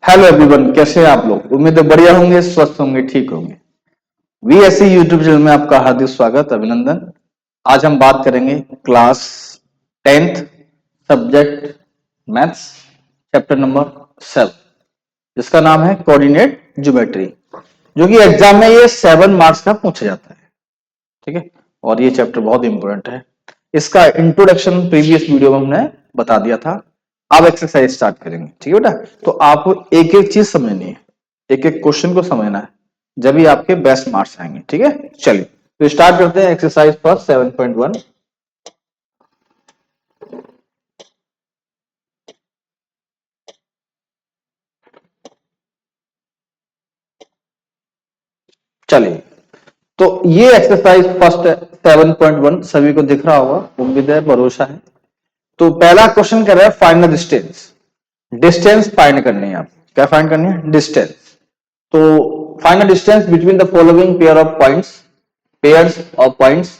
Hello everyone, कैसे हैं आप लोग। उम्मीद है बढ़िया होंगे, स्वस्थ होंगे, ठीक होंगे। वीएससी यूट्यूब चैनल में आपका हार्दिक स्वागत, अभिनंदन। आज हम बात करेंगे class 10th subject maths, chapter number 7, जिसका नाम है कोऑर्डिनेट ज्योमेट्री, जो कि एग्जाम में ये 7 मार्क्स का पूछा जाता है। ठीक है, और ये चैप्टर बहुत इंपॉर्टेंट है। इसका इंट्रोडक्शन प्रीवियस वीडियो में हमने बता दिया था। अब एक्सरसाइज स्टार्ट करेंगे। ठीक है बेटा, तो आपको एक एक चीज समझनी है, एक एक क्वेश्चन को समझना है, जब भी आपके बेस्ट मार्क्स आएंगे। ठीक है, चलिए तो स्टार्ट करते हैं एक्सरसाइज पर 7.1। चलिए, तो ये एक्सरसाइज फर्स्ट 7.1 सभी को दिख रहा होगा, उम्मीद है, भरोसा है। तो पहला क्वेश्चन कह रहा है find the distance. Distance find करनी है। आप क्या फाइंड करनी है? डिस्टेंस। तो find the distance between the following pair of points, pairs of points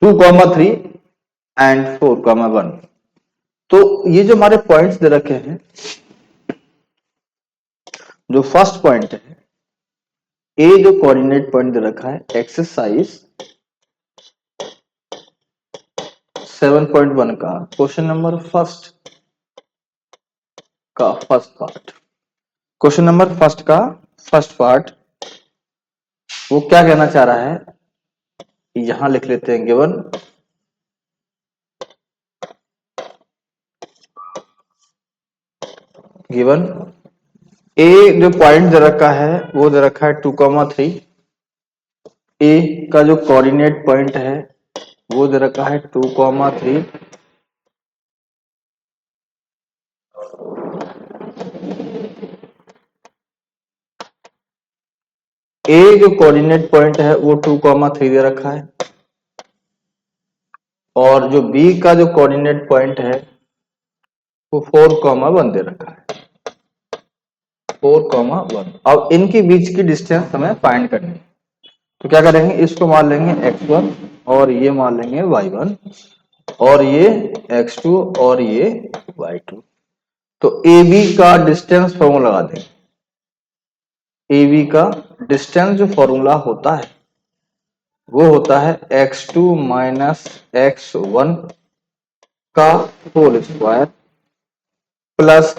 2, 3 and 4, 1। तो ये जो हमारे पॉइंट्स दे रखे हैं, जो फर्स्ट पॉइंट है ए, जो कोऑर्डिनेट पॉइंट दे रखा है एक्सरसाइज 7.1 का क्वेश्चन नंबर फर्स्ट का first part, question number first का फर्स्ट पार्ट, वो क्या कहना चाह रहा है, यहां लिख लेते हैं गिवन गिवन ए, जो पॉइंट दे रखा है वो दे रखा है 2, 3। ए का जो कोऑर्डिनेट पॉइंट है वो दे रखा है 2, 3। ए जो कोऑर्डिनेट पॉइंट है वो 2, 3 दे रखा है, और जो बी का जो कोऑर्डिनेट पॉइंट है वो 4, 1 दे रखा है। 4, 1। अब इनके बीच की डिस्टेंस हमें फाइंड करनी है। तो क्या करेंगे, इसको मान लेंगे x1 और ये मान लेंगे y1, और ये x2 और ये y2। तो AB का डिस्टेंस फॉर्मूला लगा देंगे। AB का डिस्टेंस जो फॉर्मूला होता है वो होता है x2 माइनस x1 का whole square plus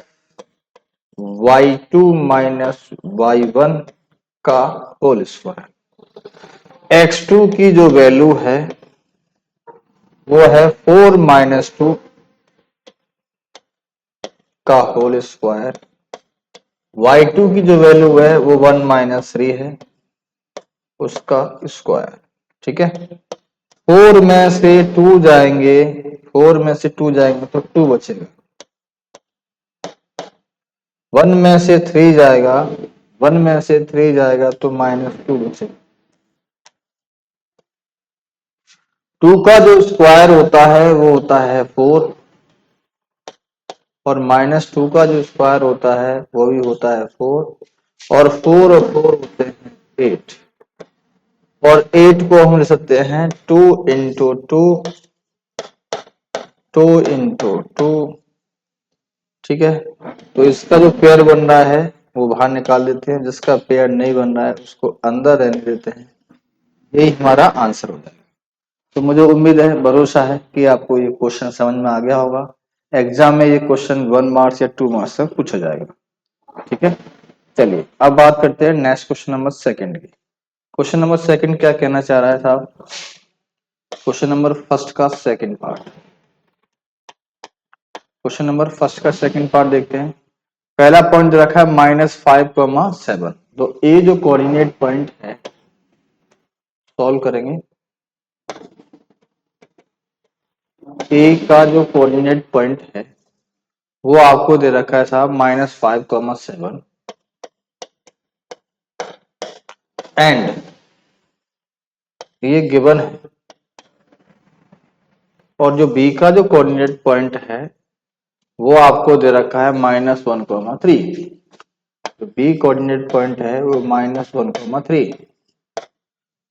y2 minus y1 का होल स्क्वायर। x2 की जो वैल्यू है वो है 4 - 2 का होल स्क्वायर, y2 की जो वैल्यू है वो 1 - 3 है, उसका स्क्वायर। ठीक है, 4 में से 2 जाएंगे, 4 में से 2 जाएंगे तो 2 बचेगा, 1 में से 3 जाएगा, 1 में से 3 जाएगा तो -2 बचेगा। 2 का जो स्क्वायर होता है वो होता है 4, और -2 का जो स्क्वायर होता है वो भी होता है 4, और 4 और 4 होते हैं 8, और 8 को हम ले सकते हैं 2 × 2, 2 × 2। ठीक है, तो इसका जो पेयर बन रहा है वो बाहर निकाल देते हैं, जिसका पेयर नहीं बन रहा है उसको अंदर रहने देते हैं। यही हमारा आंसर होता है। तो मुझे उम्मीद है, भरोसा है कि आपको ये क्वेश्चन समझ में आ गया होगा। एग्जाम में ये क्वेश्चन 1 मार्क्स या 2 मार्क्स तक पूछा जाएगा। ठीक है, चलिए अब बात करते हैं नेक्स्ट क्वेश्चन नंबर सेकंड की। क्वेश्चन नंबर सेकंड क्या कहना चाह रहा है साहब? क्वेश्चन नंबर फर्स्ट का second part, question number first का सेकंड पार्ट देखते हैं। पहला पॉइंट रखा है -5, 7। तो ए जो कोऑर्डिनेट पॉइंट है, सॉल्व करेंगे। ए का जो कोऑर्डिनेट पॉइंट है वो आपको दे रखा है साहब -5, 7, एंड ये गिवन है। और जो बी का जो कोऑर्डिनेट पॉइंट है वो आपको दे रखा है -1, 3। तो बी कोऑर्डिनेट पॉइंट है वो -1, 3।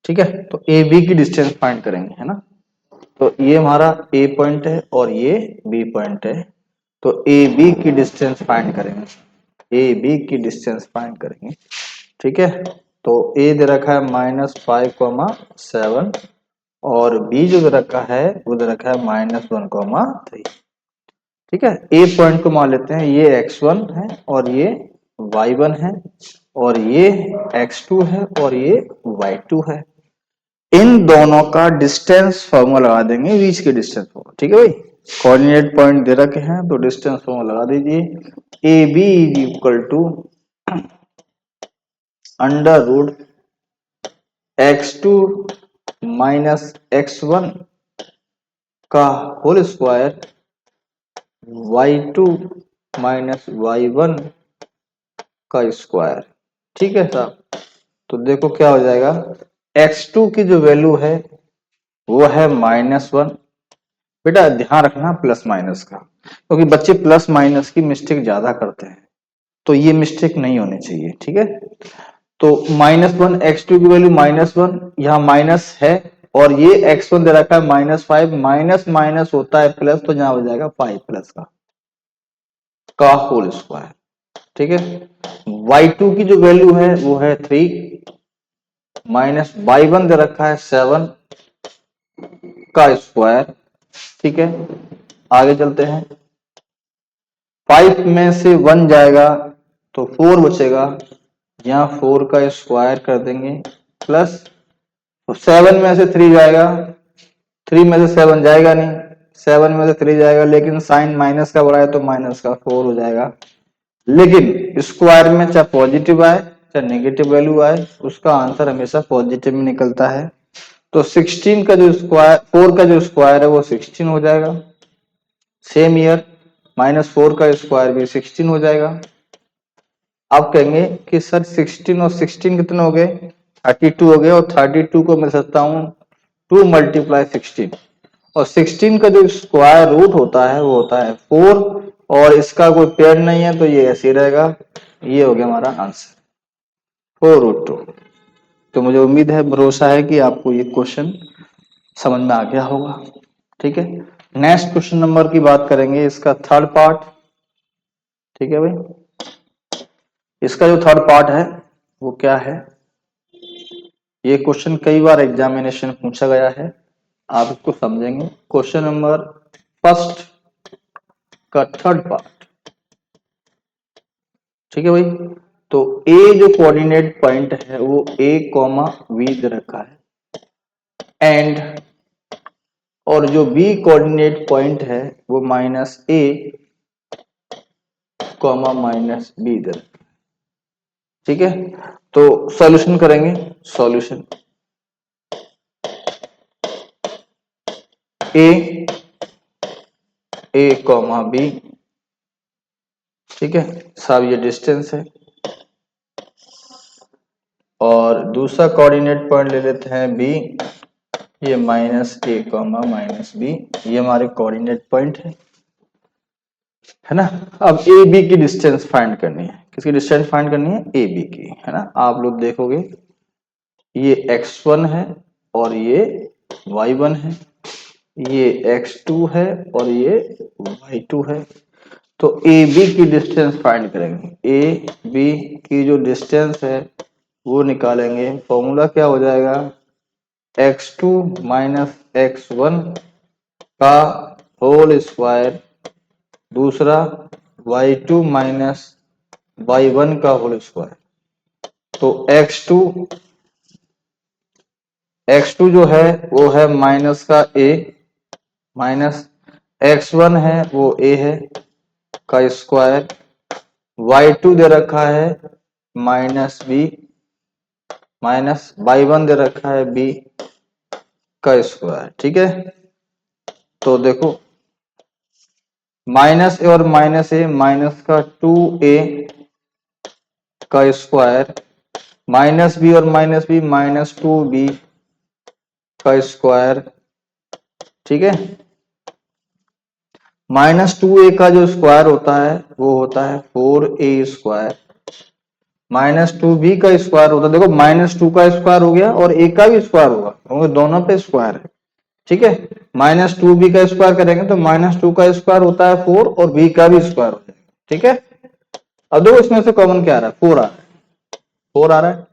ठीक है, तो ए बी की डिस्टेंस फाइंड करेंगे, है ना। तो ये हमारा ए पॉइंट है और ये बी पॉइंट है, तो ए बी की डिस्टेंस फाइंड करेंगे। ए बी की डिस्टेंस फाइंड करेंगे। ठीक है, तो ए दे रखा है -5,7 और बी जो दे रखा है वो दे रखा है -1,3। ठीक है, ए पॉइंट को मान लेते हैं, ये x1 है और ये y1 है और ये x2 है और ये y2 है। इन दोनों का डिस्टेंस फॉर्मूला लगा देंगे, बीच के डिस्टेंस फॉर्मूला। ठीक है भाई, कोऑर्डिनेट पॉइंट दे रखे हैं तो डिस्टेंस फॉर्मूला लगा दीजिए। A B is equal to √ x2 minus x1 का whole square y2 minus y1 का स्क्वायर। ठीक है साहब, तो देखो क्या हो जाएगा, x2 की जो वैल्यू है वो है -1। बेटा ध्यान रखना प्लस माइनस का, क्योंकि बच्चे प्लस माइनस की मिस्टेक ज्यादा करते हैं, तो ये मिस्टेक नहीं होनी चाहिए। ठीक है, तो -1, x2 की वैल्यू -1, यहाँ माइनस है और ये x1 दे रखा है -5, माइनस माइनस होता है प्लस, तो यहाँ हो जाएगा 5 प्लस का होल स्क्वायर। ठीक है, y2 की जो वैल्यू है वो है 3 माइनस y1 दे रखा है 7 का स्क्वायर। ठीक है, आगे चलते हैं, 5 में से 1 जाएगा तो 4 बचेगा, यहाँ 4 का स्क्वायर कर देंगे प्लस 7 में से 3 जाएगा, 3 में से 7 जाएगा नहीं, 7 में से 3 जाएगा, लेकिन साइन माइनस का बड़ा है तो माइनस का 4 हो जाएगा। लेकिन स्क्वायर में चाहे पॉजिटिव आए चाहे नेगेटिव वैल्यू आए, उसका आंसर हमेशा पॉजिटिव में निकलता है। तो 16 का जो स्क्वायर, 4 का जो स्क्वायर है वो 16 हो जाएगा। सेम ईयर -4 का स्क्वायर भी 16 हो जाएगा। आप कहेंगे कि सर 16 और 16 कितने हो गए, 32 हो गए, और 32 को मैं सकता हूँ 2 × 16, और 16 का जो स्क्वायर रूट होता है वो होता है 4, और इसका कोई पेड़ नहीं है तो ये ऐसे ही रहेगा। ये हो गया हमारा आंसर 4√2। तो मुझे उम्मीद है, भरोसा है कि आपको ये क्वेश्चन समझ में आ गया होगा। ठीक है, नेक्स्ट क्वेश्चन नंबर की बात करेंगे, इसका थर्ड पार्ट। ठीक है भाई, इसका जो थर्ड पार्ट है वो क्या है, ये क्वेश्चन कई बार एग्जामिनेशन पूछा गया है, आप इसको समझेंगे। क्वेश्चन नंबर फर्स्ट का थर्ड पार्ट। ठीक है भाई, तो ए जो कोऑर्डिनेट पॉइंट है वो a, v दे रखा है, एंड और जो b कोऑर्डिनेट पॉइंट है वो -a, -b दे रखा है। ठीक है, तो सॉल्यूशन करेंगे। Solution a, b। ठीक है साहब, ये डिस्टेंस है, और दूसरा कोऑर्डिनेट पॉइंट ले लेते हैं b, ये -a, -b, ये हमारे कोऑर्डिनेट पॉइंट है ना। अब ए बी की डिस्टेंस फाइंड करनी है, किसकी डिस्टेंस फाइंड करनी है, ए बी की, है ना। आप लोग देखोगे ये x1 है और ये y1 है, ये x2 है और ये y2 है। तो ए बी की डिस्टेंस फाइंड करेंगे, ए बी की जो डिस्टेंस है वो निकालेंगे। फॉर्मूला क्या हो जाएगा, x2 माइनस x1 का होल स्क्वायर, दूसरा y2 माइनस y1 का होल स्क्वायर। तो x2 जो है वो है माइनस का a, माइनस x1 है वो a है का स्क्वायर, y2 दे रखा है -b, माइनस y1 दे रखा है b का स्क्वायर। ठीक है, तो देखो माइनस ए और माइनस ए, माइनस का 2a का स्क्वायर, माइनस बी और माइनस बी, -2b का स्क्वायर। ठीक है, -2a का जो स्क्वायर होता है वो होता है 4a स्क्वायर, -2b का स्क्वायर होता है, देखो -2 का स्क्वायर हो गया और a का भी स्क्वायर होगा, क्योंकि दोनों पे स्क्वायर है। ठीक है, -2b का स्क्वायर करेंगे तो -2 का स्क्वायर होता है 4 और b का भी स्क्वायर हो जाएगा। ठीक है, अब देखो इसमें से कॉमन क्या आ रहा है, 4 आ रहा है, 4 आ रहा है,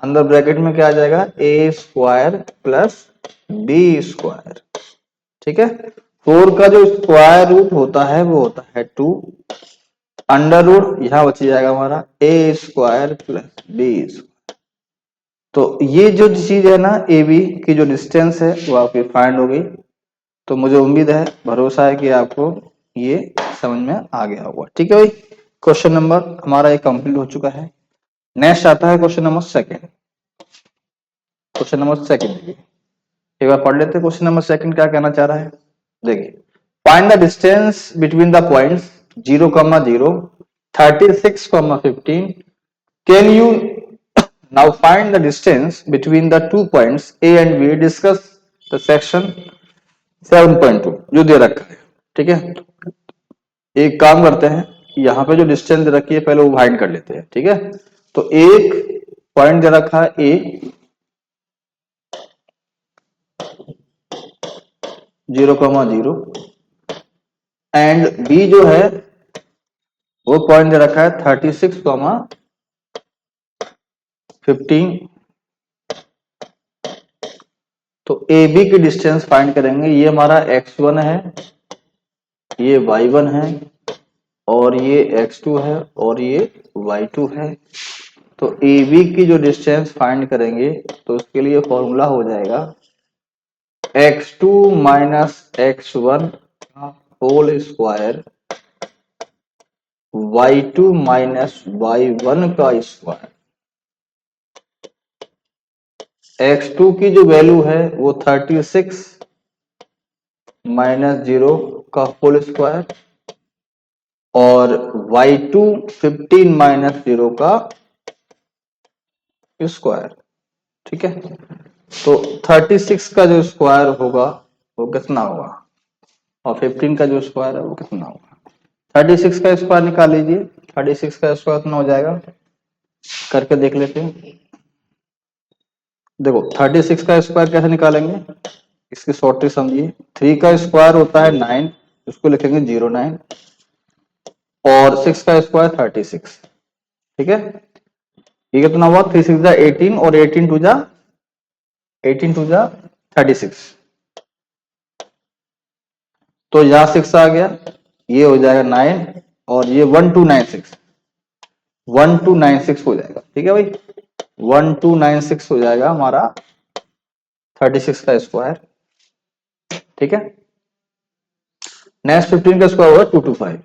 अंदर ब्रैकेट में क्या आ जाएगा, ए स्क्वायर प्लस बी स्क्वायर, ठीक है। 4 का जो स्क्वायर रूट होता है वो होता है 2, अंडर रूट यहां बच जाएगा हमारा ए स्क्वायर प्लस बी स्क्वायर। तो ये जो चीज है ना, ए बी की जो डिस्टेंस है वो आपकी फाइंड हो गई। तो मुझे उम्मीद है, भरोसा है कि आपको ये समझ में आ गया होगा, ठीक है भाई। क्वेश्चन नंबर हमारा ये कंप्लीट हो चुका है। नेक्स्ट आता है question number second. Question number second एक बार पढ़ लेते हैं। क्वेश्चन नंबर सेकंड क्या कहना चाह रहा है, देखिए, find the distance between the points 0,0, 36, 15। Can you now find the distance between the 2 points A and B, discuss the section 7.2 जो दे रखा है, ठीक है। एक काम करते हैं, यहाँ पे जो डिस्टेंस दे रखी है पहले वो फाइंड कर लेते हैं, ठीक है। तो एक पॉइंट दे रखा है ए 0,0 एंड बी जो है वो पॉइंट दे रखा है 36, 15। तो ए बी की डिस्टेंस फाइंड करेंगे। ये हमारा x1 है, ये y1 है, और ये x2 है, और ये y2 है। तो ए बी की जो डिस्टेंस फाइंड करेंगे तो उसके लिए फॉर्मूला हो जाएगा x2 minus x1 whole square y2 minus y1 का स्क्वायर। x2 की जो वैल्यू है वो 36 माइनस 0 का होल स्क्वायर, और y2 15 माइनस 0 का स्क्वायर, ठीक है। तो 36 का जो स्क्वायर होगा वो कितना होगा, और 15 का जो स्क्वायर है वो कितना होगा। 36 का स्क्वायर निकाल लीजिए, 36 का स्क्वायर कितना हो जाएगा, करके देख लेते हैं। देखो 36 का स्क्वायर कैसे निकालेंगे, इसकी शॉर्ट ट्रिक समझिए। 3 का स्क्वायर होता है 9, उसको लिखेंगे 09, और 6 का स्क्वायर 36, ठीक है। ये कितना हुआ, 3 6 जा 18, और 18 2 जा 36। तो यहां 6 आ गया, ये हो जाएगा 9, और ये 1296 हो जाएगा, ठीक है भाई। 1296 हो जाएगा हमारा 36 का स्क्वायर, ठीक है। नेक्स्ट 15 का स्क्वायर होगा 225,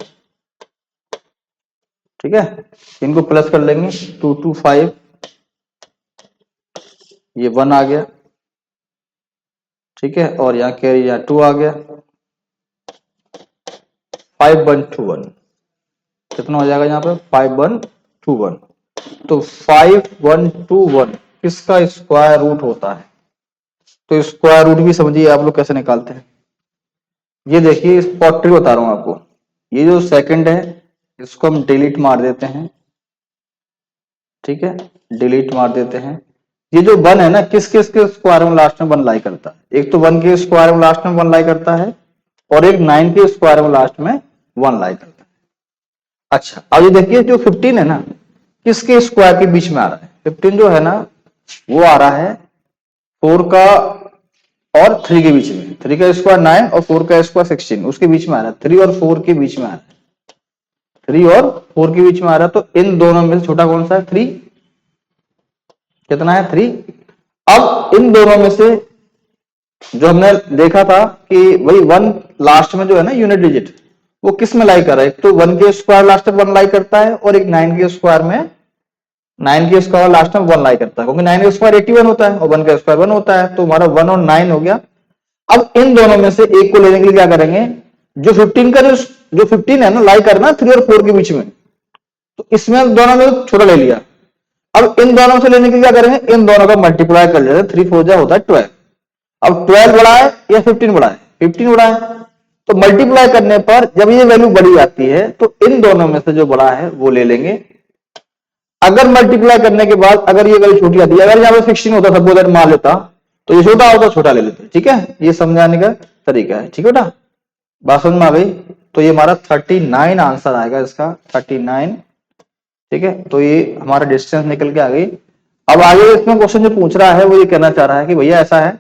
ठीक है। इनको प्लस कर लेंगे, 225, ये 1 आ गया, ठीक है, और यहाँ कैरी यहाँ 2 आ गया, 5121 कितना हो जाएगा यहाँ पे, 5121। तो 5121 किसका स्क्वायर रूट होता है। तो स्क्वायर रूट भी समझिए आप लोग कैसे निकालते हैं। ये देखिए, स्पॉट ट्रिक बता रहा हूं आपको। ये जो सेकंड है इसको हम डिलीट मार देते हैं, ठीक है, डिलीट मार देते हैं। ये जो 1 है ना, किस किस के स्क्वायर में लास्ट में 1 लाई करता है, एक तो 1 के स्क्वायर में लास्ट में 1 लाई करता है, और एक 9 के स्क्वायर में लास्ट में 1 लाई करता है। अच्छा, अब ये देखिए जो 15 है ना, किसके स्क्वायर के बीच में आ रहा है। 15 जो है ना वो आ रहा है 4 का और 3 के बीच में। 3 का स्क्वायर 9 और 4 का स्क्वायर 16, उसके बीच में आ रहा है। 3 और 4 के बीच में आ रहा है, 3 और 4 के बीच में आ रहा है। तो इन दोनों में से छोटा कौन सा है, 3। कितना है, 3। अब इन दोनों में से जो हमने देखा था कि वही 1 लास्ट में जो है ना यूनिट डिजिट, वो किस में लाई कर रहा है। एक तो 1 के स्क्वायर लास्ट में 1 लाई करता है, और एक 9 के स्क्वायर में 9 के स्क्वायर लास्ट में 1 लाई करता है, क्योंकि 9 का स्क्वायर 81 होता है और 1 का स्क्वायर 1 होता है। तो हमारा 1 और 9 हो गया। अब इन दोनों में से एक को लेने के लिए क्या करेंगे, जो 15 का जो 15 है ना लाई करना 3 और 4 के बीच में, तो इसमें दोनों में छोटा ले लिया। अब इन दोनों से लेने के लिए क्या करेंगे, इन दोनों का मल्टीप्लाई कर लेते हैं। 3 4 जा होता है 12। अब 12 बड़ा है या 15 बड़ा है, 15 बड़ा है। तो मल्टीप्लाई करने पर जब ये वैल्यू बड़ी आती है तो इन दोनों में से जो बड़ा है वो ले लेंगे। अगर मल्टीप्लाई करने के बाद अगर ये वैल्यू छोटी आती है, अगर यहाँ पर 16 होता सपोज मान लेता, तो ये छोटा होता, छोटा ले लेते, ठीक है। ये समझाने का तरीका है, ठीक है बेटा। बात समझ में आ गई? तो ये हमारा 39 आंसर आएगा इसका, 39। ठीक है, तो ये हमारा डिस्टेंस निकल के आ गई। अब आगे इसमें क्वेश्चन जो पूछ रहा है वो ये कहना चाह रहा है कि भैया ऐसा है,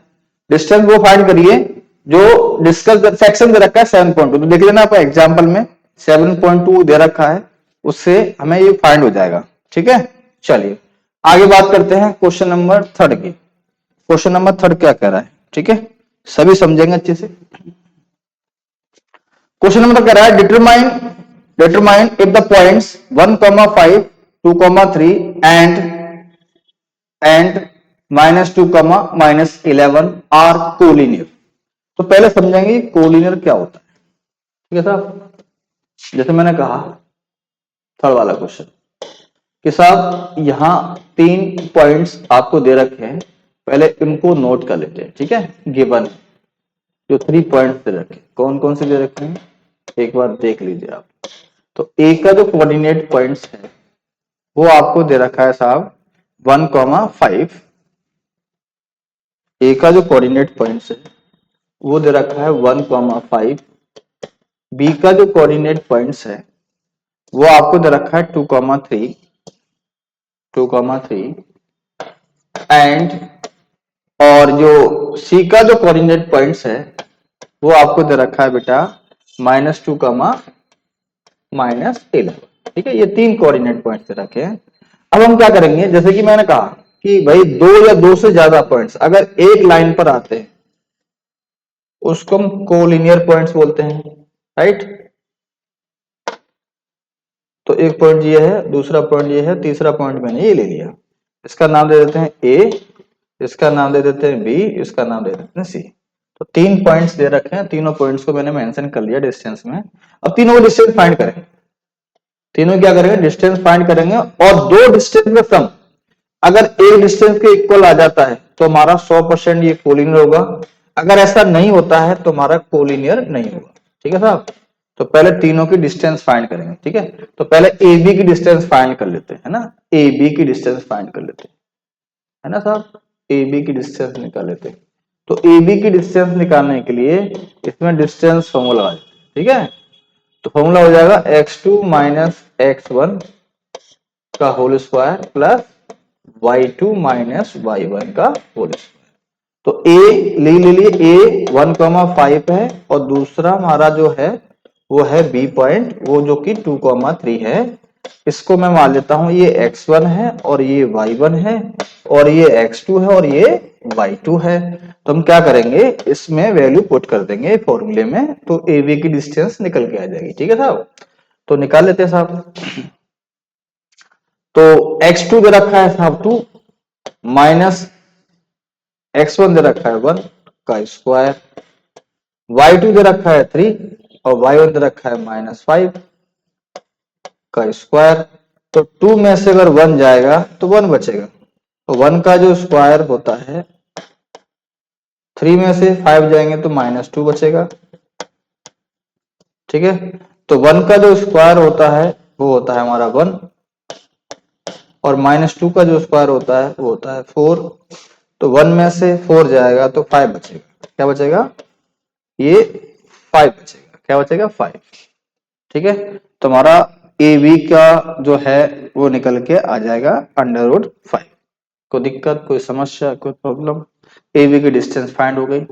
डिस्टेंस वो फाइंड करिए जो डिस्कस सेक्शन दे रखा है 7.2। तो देख लेना आप एग्जांपल में 7.2 दे रखा है, उससे हमें ये फाइंड हो जाएगा। ठीक है, चलिए आगे बात करते हैं क्वेश्चन नंबर थर्ड की। क्वेश्चन नंबर थर्ड क्या कह रहा है? ठीक है, सभी समझेंगे अच्छे से। क्वेश्चन नंबर कह रहा है determine if the points 1,5, 2,3 and -2, -11 are collinear. तो पहले समझेंगे कोलिनियर क्या होता है। ठीक है साहब, जैसे मैंने कहा थर्ड वाला क्वेश्चन कि साहब यहां 3 पॉइंट्स आपको दे रखे हैं, पहले इनको नोट कर लेते हैं। ठीक है, गिवन जो 3 पॉइंट्स दे रखे, कौन कौन से दे रखे हैं एक बार देख लीजिए आप। तो ए का जो कोऑर्डिनेट पॉइंट्स है वो आपको दे रखा है साहब 1,5। ए का जो कोऑर्डिनेट पॉइंट्स है वो दे रखा है 1,5। बी का जो कोऑर्डिनेट पॉइंट्स है वो आपको दे रखा है 2,3, 2,3 एंड, और जो सी का जो कोऑर्डिनेट पॉइंट्स है वो आपको दे रखा है बेटा -2, -11। ठीक है, ये 3 कोऑर्डिनेट पॉइंट्स दे रखे हैं। अब हम क्या करेंगे, जैसे कि मैंने कहा कि भाई 2 या 2 से ज्यादा पॉइंट्स अगर एक लाइन पर आते हैं उसको हम कोलिनियर पॉइंट्स बोलते हैं। राइट, तो एक पॉइंट ये है, दूसरा पॉइंट ये है, तीसरा पॉइंट मैंने ये ले लिया, इसका नाम दे देते हैं ए, इसका नाम दे देते हैं बी, इसका नाम दे देते हैं सी। तो 3 पॉइंट्स दे रखे हैं, तीनों पॉइंट्स को मैंने मेंशन कर लिया डिस्टेंस में। अब तीनों को डिस्टेंस फाइंड करेंगे, तीनों क्या करेंगे डिस्टेंस फाइंड करेंगे, और दो डिस्टेंस में सम अगर एक डिस्टेंस के इक्वल आ जाता है तो हमारा 100% ये कोलिनियर होगा। अगर ऐसा नहीं होता है तो हमारा कोलिनियर नहीं होगा। ठीक है साहब, तो पहले तीनों की डिस्टेंस फाइंड करेंगे। ठीक है, तो पहले ए बी की डिस्टेंस फाइंड कर लेते हैं, है ना, ए बी की डिस्टेंस फाइंड कर लेते हैं, है ना साहब, ए बी की डिस्टेंस निकाल लेते हैं। तो ए बी की डिस्टेंस निकालने के लिए इसमें डिस्टेंस फॉर्मूला आ जाए। ठीक है, तो फॉर्मूला हो जाएगा x2 माइनस x1 का whole square plus y2 minus y1 का होल स्क्वायर। तो ए ले लिए, ए 1,5 है, और दूसरा हमारा जो है वो है बी पॉइंट, वो जो कि 2,3 है। इसको मैं मान लेता हूं ये x1 है और ये y1 है, और ये x2 है और ये y2 है। तो हम क्या करेंगे, इसमें वैल्यू पुट कर देंगे फॉर्मूले में, तो ए बी की डिस्टेंस निकल के आ जाएगी। ठीक है साहब, तो निकाल लेते हैं साहब। तो x2 दे रखा है साहब 2, माइनस x1 दे रखा है 1 का स्क्वायर, y2 दे रखा है 3 और y1 दे रखा है -5 का स्क्वायर। तो 2 में से अगर 1 जाएगा तो 1 बचेगा, तो 1 का जो स्क्वायर होता है, 3 में से 5 जाएंगे तो -2 बचेगा। ठीक है, तो 1 का जो स्क्वायर होता है वो होता है हमारा 1, और -2 का जो स्क्वायर होता है वो होता है 4। तो 1 में से 4 जाएगा तो 5 बचेगा। क्या बचेगा, ये 5 बचेगा। क्या बचेगा, 5। ठीक है, तो हमारा ए बी का जो है वो निकल के आ जाएगा √5। कोई दिक्कत, कोई समस्या, कोई प्रॉब्लम? ए बी की डिस्टेंस फाइंड हो गई।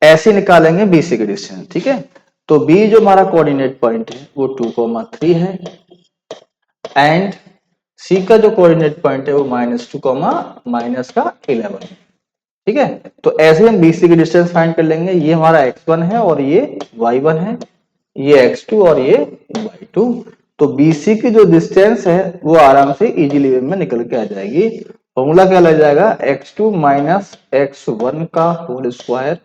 ऐसे निकालेंगे बी सी की डिस्टेंस। ठीक है, तो बी जो हमारा कोऑर्डिनेट पॉइंट है वो 2,3 है, एंड सी का जो कोऑर्डिनेट पॉइंट है वो -2, -11 है। ठीक है, तो ऐसे हम BC की डिस्टेंस फाइंड कर लेंगे। ये हमारा x1 है और ये y1 है, ये x2 और ये y2। तो BC की जो डिस्टेंस है वो आराम से इजीली वे में निकल के आ जाएगी। फॉर्मूला क्या लग जाएगा, x2 माइनस x1 का whole square,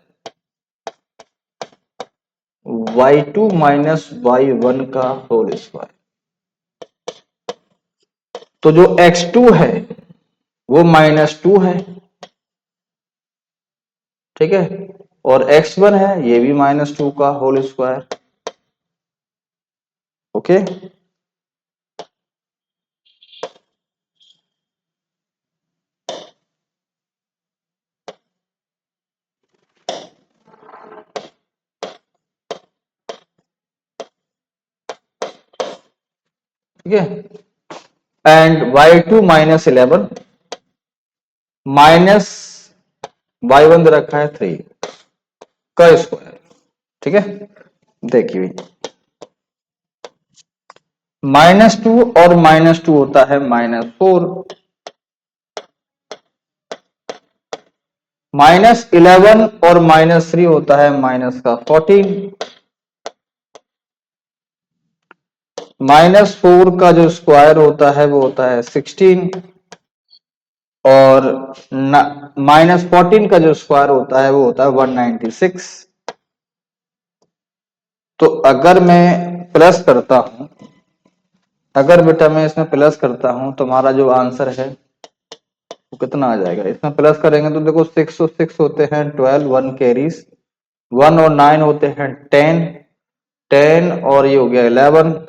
y2 minus y1 का होल स्क्वायर। तो जो x2 है वो -2 है। ठीक है, और x1 है ये भी -2 का होल स्क्वायर। ओके, ठीक है, and y2 minus 11 minus y1 दे रखा है 3 का स्क्वायर। ठीक है, देखिए -2 और -2 होता है -4, -11 और -3 होता है -14, -4 का जो स्क्वायर होता है वो होता है 16, और -14 का जो स्क्वायर होता है वो होता है 196। तो अगर मैं प्लस करता हूं, अगर बेटा मैं इसमें प्लस करता हूं तो हमारा जो आंसर है वो कितना आ जाएगा। इसमें प्लस करेंगे तो देखो 6 और 6 होते हैं 12, 1 कैरीज, 1 और 9 होते हैं 10, 10 और ये हो गया 11।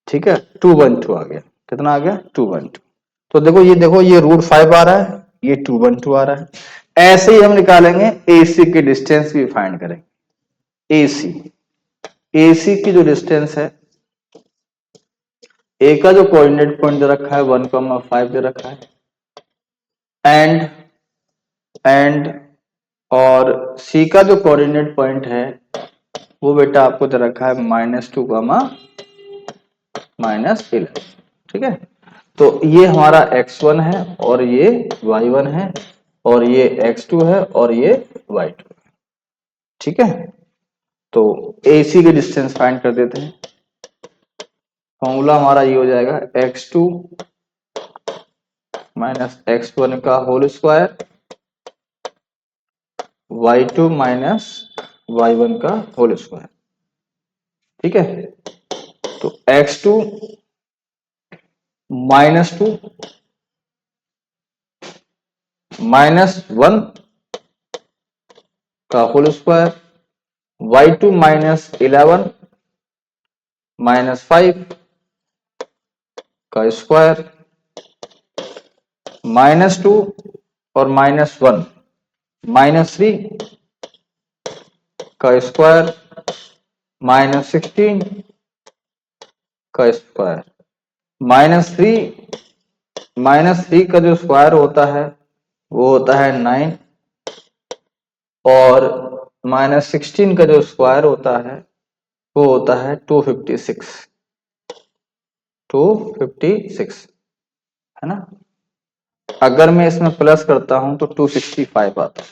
ठीक है, 212 आ गया। कितना आ गया? 212। तो देखो ये √5 आ रहा है, ये 212 आ रहा है। ऐसे ही हम निकालेंगे AC की डिस्टेंस भी फाइंड करेंगे। AC की जो डिस्टेंस है, A का जो कोऑर्डिनेट पॉइंट दे रखा है 1,5 दे रखा है, एंड और C का जो कोऑर्डिनेट पॉइंट है वो बेटा आपको दे रखा है -2, -11। ठीक है, तो ये हमारा x1 है और ये y1 है और ये x2 है और ये y2 है। ठीक है, तो AC की डिस्टेंस फाइंड कर देते हैं। फॉर्मूला हमारा ये हो जाएगा x2 माइनस x1 का whole square, y2 minus y1 का होल स्क्वायर। ठीक है, तो x2 -2 -1 का होल स्क्वायर, y2 माइनस 11 -5 का स्क्वायर, -2 और -1 -3 का स्क्वायर, -16 का स्क्वायर, -3 का जो स्क्वायर होता है वो होता है 9, और -16 का जो स्क्वायर होता है वो होता है 256 है ना। अगर मैं इसमें प्लस करता हूं तो 265 आता है,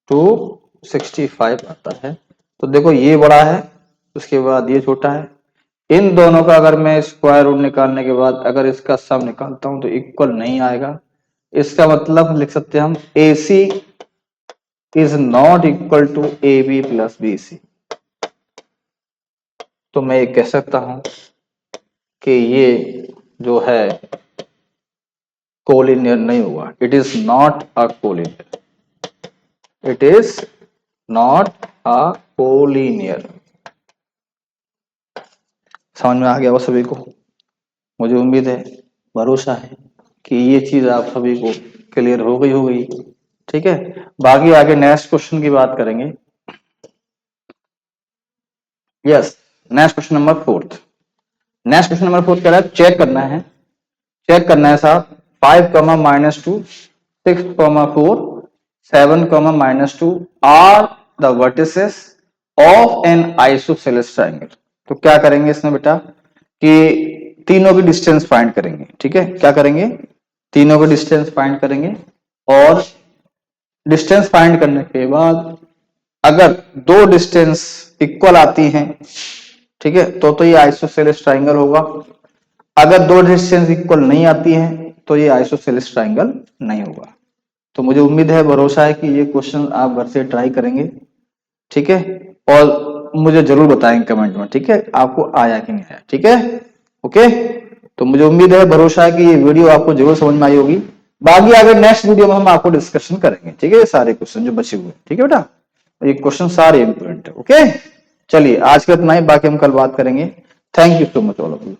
265 आता है। तो देखो ये बड़ा है, उसके बाद ये छोटा है। इन दोनों का अगर मैं स्क्वायर रूट निकालने के बाद अगर इसका सम निकालता हूं तो इक्वल नहीं आएगा। इसका मतलब लिख सकते हैं हम AC is not equal to AB plus BC। तो मैं ये कह सकता हूं कि ये जो है कोलिनियर नहीं हुआ। It is not a collinear, it is not a collinear. समझ में आ गया वो सभी को? मुझे उम्मीद है, भरोसा है कि ये चीज आप सभी को क्लियर हो गई होगी। ठीक है, बाकी आगे नेक्स्ट क्वेश्चन की बात करेंगे। Yes, next question number 4। Next question number 4 कह रहा है चेक करना है साहब 5, -2, 6, 4, 7, -2 are the vertices of an isosceles triangle. तो क्या करेंगे इसमें बेटा कि तीनों की डिस्टेंस फाइंड करेंगे। ठीक है, क्या करेंगे? तीनों की डिस्टेंस फाइंड करेंगे, और डिस्टेंस फाइंड करने के बाद अगर दो डिस्टेंस इक्वल आती हैं, ठीक है, तो ये आइसोसेलेस ट्रायंगल होगा। अगर दो डिस्टेंस इक्वल नहीं आती हैं तो ये आइसोसेलेस ट्रायंगल नहीं होगा। तो मुझे उम्मीद है, भरोसा है कि ये क्वेश्चन आप घर से ट्राई करेंगे। ठीक है, और मुझे जरूर बताएंगे कमेंट में, ठीक है, आपको आया कि नहीं आया। ठीक है, ओके। तो मुझे उम्मीद है, भरोसा है कि ये वीडियो आपको जरूर समझ में आई होगी। बाकी आगे नेक्स्ट वीडियो में हम आपको डिस्कशन करेंगे। ठीक है, सारे क्वेश्चन जो बचे हुए। ठीक है बेटा, ये क्वेश्चन सारे इंपॉर्टेंट है। ओके, चलिए आज का इतना ही, बाकी हम कल बात करेंगे। Thank you so much all of you.